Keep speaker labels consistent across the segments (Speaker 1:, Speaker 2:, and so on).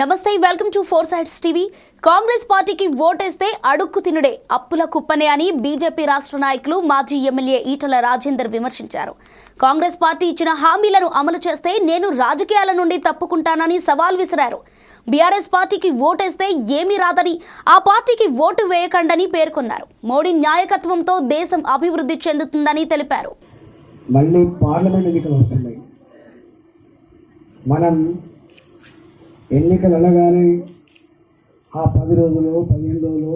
Speaker 1: నమస్తే, welcome to four sides TV. Congress పార్టీకి ఓటేస్తే అడుక్కు తినుడే అప్పుల కుప్పనే అని బీజేపీ రాష్ట్ర నాయకులు మాజీ ఎమ్మెల్యే ఈటల రాజేందర్ విమర్శించారు. కాంగ్రెస్ పార్టీ ఇచ్చిన హామీలను అమలు చేస్తే నేను రాజకీయాల నుండి తప్పుకుంటానని సవాల్ విసిరారు. బీఆర్ఎస్ పార్టీకి ఓటేస్తే ఏమీ రాదని, ఆ పార్టీకి ఓటు వేయకండని పేర్కొన్నారు. మోడీ నాయకత్వంతో దేశం అభివృద్ధి చెందుతుందని తెలిపారు.
Speaker 2: మళ్ళీ పార్లమెంట్ ఎన్నికలు వస్తున్నాయి. మనం ఎన్నికలు అనగానే ఆ 10 రోజులు 15 రోజులు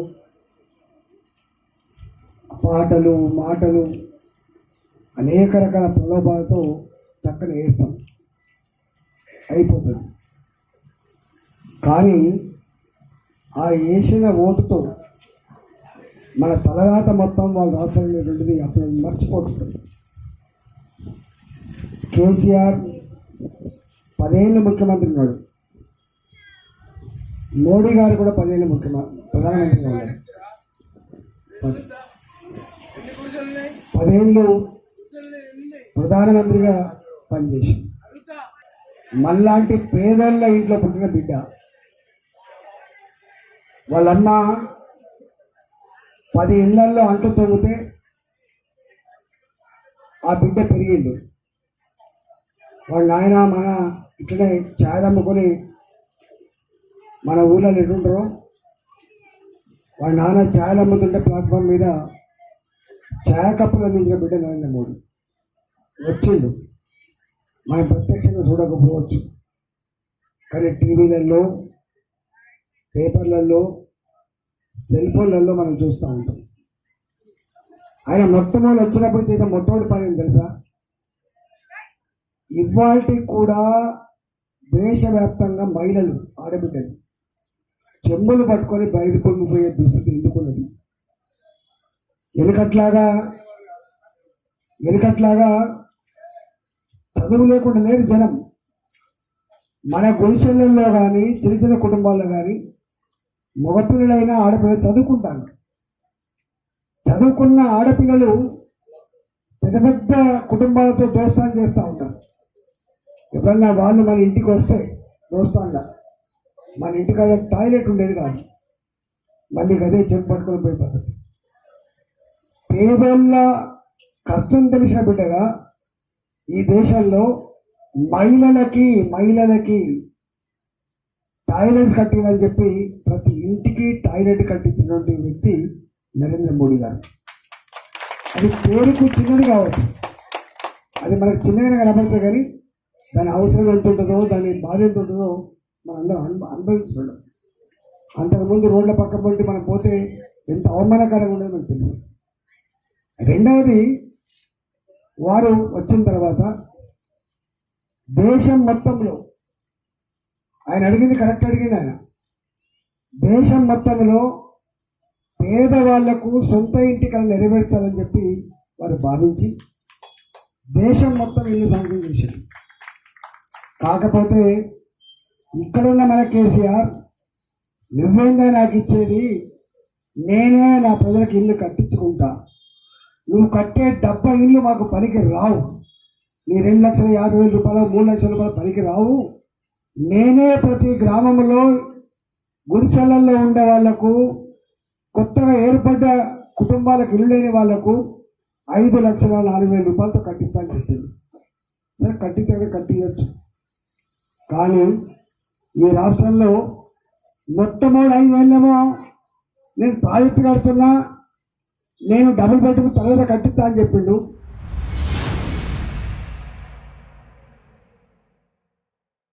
Speaker 2: పాటలు మాటలు అనేక రకాల ప్రలోభాలతో టక్కన వేస్తాం, అయిపోతుంది. కానీ ఆ వేసిన ఓటుతో మన తలరాత మొత్తం వాళ్ళు రాష్ట్రంలోటువంటిది అప్పుడు మర్చిపోతుంది. కేసీఆర్ 10 ఏళ్ళు ముఖ్యమంత్రి ఉన్నాడు, మోడీ గారు కూడా 10 ఏళ్ళు ప్రధానమంత్రిగా ఉన్నాడు. 10 ఏళ్ళు ప్రధానమంత్రిగా పనిచేసి మళ్ళాంటి పేదోళ్ళ ఇంట్లో పుట్టిన బిడ్డ. వాళ్ళమ్మ 10 ఇళ్లల్లో అంట్లు తొమ్మితే ఆ బిడ్డ పెరిగిండు. వాళ్ళ నాయన మన ఇట్లనే ఛాయ్ అమ్ముకొని మన ఊళ్ళో ఎటుంటారో వాళ్ళ నాన్న ఛాయలు అమ్ముతుంటే ప్లాట్ఫామ్ మీద ఛాయ్ కప్పులు అందించిన బిడ్డ నరేంద్ర మోడీ వచ్చిండు. మనం ప్రత్యక్షంగా చూడకపోవచ్చు, కానీ టీవీలలో, పేపర్లలో, సెల్ ఫోన్లలో మనం చూస్తూ ఉంటాం. ఆయన మొట్టమొదటి వచ్చినప్పుడు చేసిన మొట్టమొదటి పని ఏం తెలుసా? ఇవాళకి కూడా దేశవ్యాప్తంగా మహిళలు, ఆడబిడ్డలు చెంబులు పట్టుకొని బయట పొంగిపోయే దుస్థితి ఎందుకున్నది? వెనుకట్లాగా చదువు లేకుండా లేరు జనం. మన గుడిసెళ్ళల్లో కానీ చిన్న చిన్న కుటుంబాల్లో కానీ మగపిల్లలైనా ఆడపిల్లలు చదువుకుంటారు. చదువుకున్న ఆడపిల్లలు పెద్ద పెద్ద కుటుంబాలతో దోస్తాన్ చేస్తూ ఉంటారు. ఎప్పుడన్నా వాళ్ళు మన ఇంటికి వస్తే దోస్తాన్గా, మన ఇంటికాడ టాయిలెట్ ఉండేది కాదు, మళ్ళీ అదే చెప్పు పట్టుకొని పోయి పద్ధతి. పేదోళ్ళ కష్టం తెలిసిన బిడ్డగా ఈ దేశంలో మహిళలకి టాయిలెట్స్ కట్టిందని చెప్పి ప్రతి ఇంటికి టాయిలెట్ కట్టించినటువంటి వ్యక్తి నరేంద్ర మోడీ గారు. అది పేరుకు చిన్నది కావచ్చు, అది మనకు చిన్నగా కనపడుతుంది, కానీ దాని అవసరం ఎంత ఉంటుందో, దాని బాధ ఎంత ఉంటుందో మనం అందరం అనుభవించడం. అంతకుముందు రోడ్ల పక్క పొంటి మనం పోతే ఎంత అవమానకరంగా ఉండేదో మనకు తెలుసు. రెండవది, వారు వచ్చిన తర్వాత దేశం మొత్తంలో, ఆయన అడిగింది కరెక్ట్ అడిగింది, ఆయన దేశం మొత్తంలో పేదవాళ్లకు సొంత ఇంటికలను నెరవేర్చాలని చెప్పి వారు భావించి దేశం మొత్తం ఇల్లు శాంక్షన్ చేశారు. కాకపోతే ఇక్కడున్న మన కేసీఆర్, నువ్వేందా నాకు ఇచ్చేది, నేనే నా ప్రజలకు ఇల్లు కట్టించుకుంటా, నువ్వు కట్టే 70 ఇల్లు మాకు పనికి రావు, నీ 2,50,000 రూపాయలు 3 లక్షల రూపాయలు పనికి రావు, నేనే ప్రతి గ్రామంలో గుడిసెలల్లో ఉండే వాళ్లకు, కొత్తగా ఏర్పడ్డ కుటుంబాలకు ఇల్లు లేని వాళ్లకు 5,04,000 రూపాయలతో కట్టిస్తానని చెప్పింది. సరే, కట్టియచ్చు. కానీ ఈ రాష్ట్రంలో మొట్టమొదటి 5 ఏళ్ళేమో నేను ప్రాజెక్టు కడుతున్నా, నేను డబుల్ బెడ్రూమ్ తర్వాత కట్టిస్తా అని చెప్పిండు.